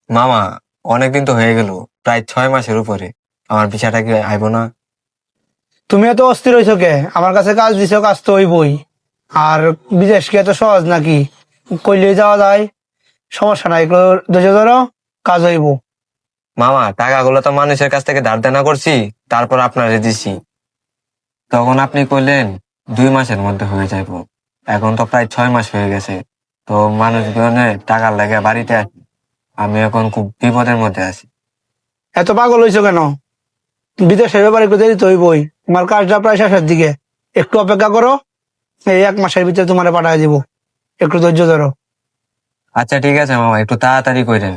মামা, অনেকদিন তো হয়ে গেল, প্রায় 6 মাসের উপরে। আমার ভিসাটা কি আইব না? তুমি এত অস্থির হইছো কে? আমার কাছে কাজ দিছো, কাজ তো হইবই। আর বিদেশ কি এত সহজ নাকি? কইলেই যাওয়া যায়, সমস্যা নাই, একটু ধৈর্য ধরো, কাজ হইব। মামা, টাকাগুলো তো মানুষের কাছ থেকে ধার দেনা করছি, তারপর আপনারে দিছি। তখন আপনি কইলেন 2 মাসের মধ্যে হয়ে যাইব। এখন তো প্রায় 6 মাস হয়ে গেছে। তো মানুষজনের টাকার লাগে বাড়িতে আসে। আমি এখন খুব বিপদের মধ্যে আছি। এত পাগল হইছো কেন? বিদেশের ব্যাপারে একটু দেরি তো হইবই। তোমার কাজটা প্রায় শেষের দিকে, একটু অপেক্ষা করো। এই 1 মাসের ভিতরে তোমারে পাঠিয়ে দিব, একটু ধৈর্য ধরো। আচ্ছা ঠিক আছে মামা, একটু তাড়াতাড়ি কইরেন।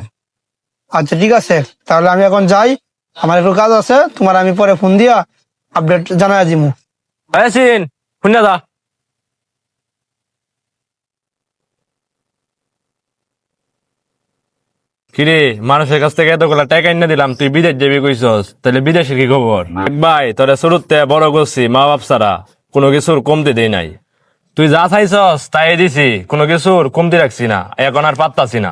আচ্ছা ঠিক আছে, তাহলে আমি এখন যাই। আমার একটু কাজ আছে, তোমার আমি পরে ফোন দিয়া আপডেট জানাই দিব। আসিন শুনে দা। কিরে, মানুষের কাছ থেকে এতগুলা টাকা এনে দিলাম, তুই বিদেশ যাবি কইছস, তাহলে বিদেশের কি খবর? ভাই তোরা শুরুতে বড় করছি, মা বাপ ছাড়া কোনো কিছুর কমতি দেই নাই। তুই যা চাইছস তাই দিছি, কোনো কিছুর কমতি রাখছি না, এখন আর পাত্তাছি না।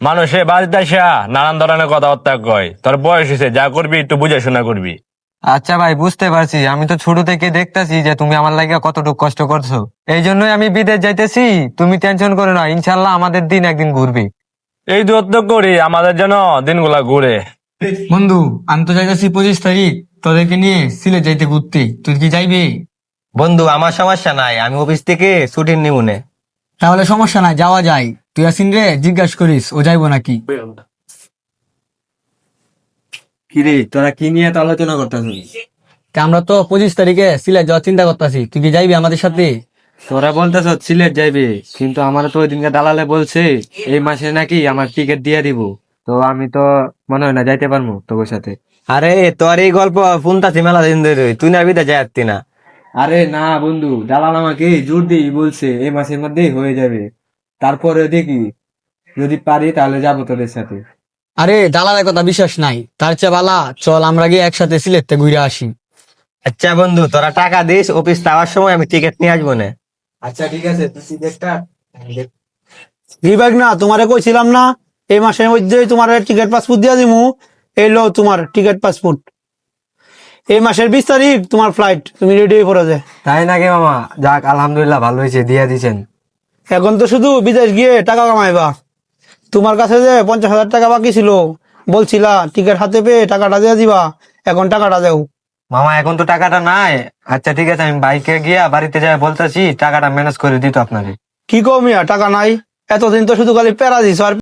মানুষে বাড়িতে আসা নানান ধরনের কথাবার্তা কয়, তোর বয়স হয়েছে, যা করবি একটু বুঝে শোনা করবি। আচ্ছা ভাই, বুঝতে পারছি। আমি তো ছোট থেকে দেখতাছি যে তুমি আমার লাগে কতটুকু কষ্ট করছো। এই জন্যই আমি বিদেশ যাইতেছি। তুমি টেনশন করো না, ইনশাল্লাহ আমাদের দিন একদিন ঘুরবে। এই দূরত্ব করি আমাদের যেন দিনগুলা ঘুরে। বন্ধু, আমি তো যাইতেছি 25 তারিখ তোদেরকে নিয়ে সিলেট যাইতে ঘুরতে, তুই কি যাইবি? বন্ধু, আমার সমস্যা নাই, আমি অফিস থেকে ছুটির নিমুনে। তাহলে সমস্যা নাই, যাওয়া যায়। তুই আসিন রে জিজ্ঞাসা করিস ও যাইবো নাকি। কিরে, তোরা কি নিয়ে এত আলোচনা করতেছিস? তা আমরা তো 25 তারিখে সিলেট যাওয়ার চিন্তা করতেছি, তুই কি যাইবি আমাদের সাথে? তোরা বলতেছ সিলেট যাইবে, কিন্তু আমার তো ওই দিনকে দালালে বলছে এই মাসে নাকি আমার টিকিট দিয়ে দিব। তো আমি তো মনে হয় না যাইতে পারবো তোর সাথে। আরে তোর এই গল্প শুনতাছি মেলা দিন ধরে, তুই না বিদা যাই না। আরে না বন্ধু, দালাল আমাকে জোর দিয়ে বলছে এই মাসের মধ্যেই হয়ে যাবে। তারপরে দেখি, যদি পারি তাহলে যাবো তোদের সাথে। আরে দালালের কথা বিশ্বাস নাই, তার চেয়ে বালা চল আমরা গিয়ে একসাথে সিলেটতে ঘুরে আসি। আচ্ছা বন্ধু, তোরা টাকা দিস, অফিস যাওয়ার সময় আমি টিকিট নিয়ে আসবো না। আচ্ছা ঠিক আছে, তুই টিকিটটা বিবেক না, তোমারে কইছিলাম না এই মাসের মধ্যেই তোমার টিকিট পাসপোর্ট দিয়া দিমু। এই লো তোমার টিকিট পাসপোর্ট। এই মাসের 20 তারিখ তোমার ফ্লাইট, তুমি রেডি হয়ে পড়ো যে। তাই নাকি মামা? যাক, আলহামদুলিল্লাহ, ভালো হয়েছে, দিয়ে দিছেন। এখন তো শুধু বিদেশ গিয়ে টাকা কামাইবা। তোমার কাছে যে 50,000 টাকা বাকি ছিল, বলছিলা টিকিট হাতে পেয়ে টাকাটা দিয়ে দিবা, এখন টাকাটা দেও। মামা, এখন তো টাকাটা নাই। আচ্ছা ঠিক আছে, আমি বাইকে গিয়া বাড়িতে যাই বলতেছি, টাকাটা ম্যানেজ করে দিত আপনারে। কি কও মিয়া, টাকা নাই? এতদিন তো শুধু খালি প্যারা দিছ আর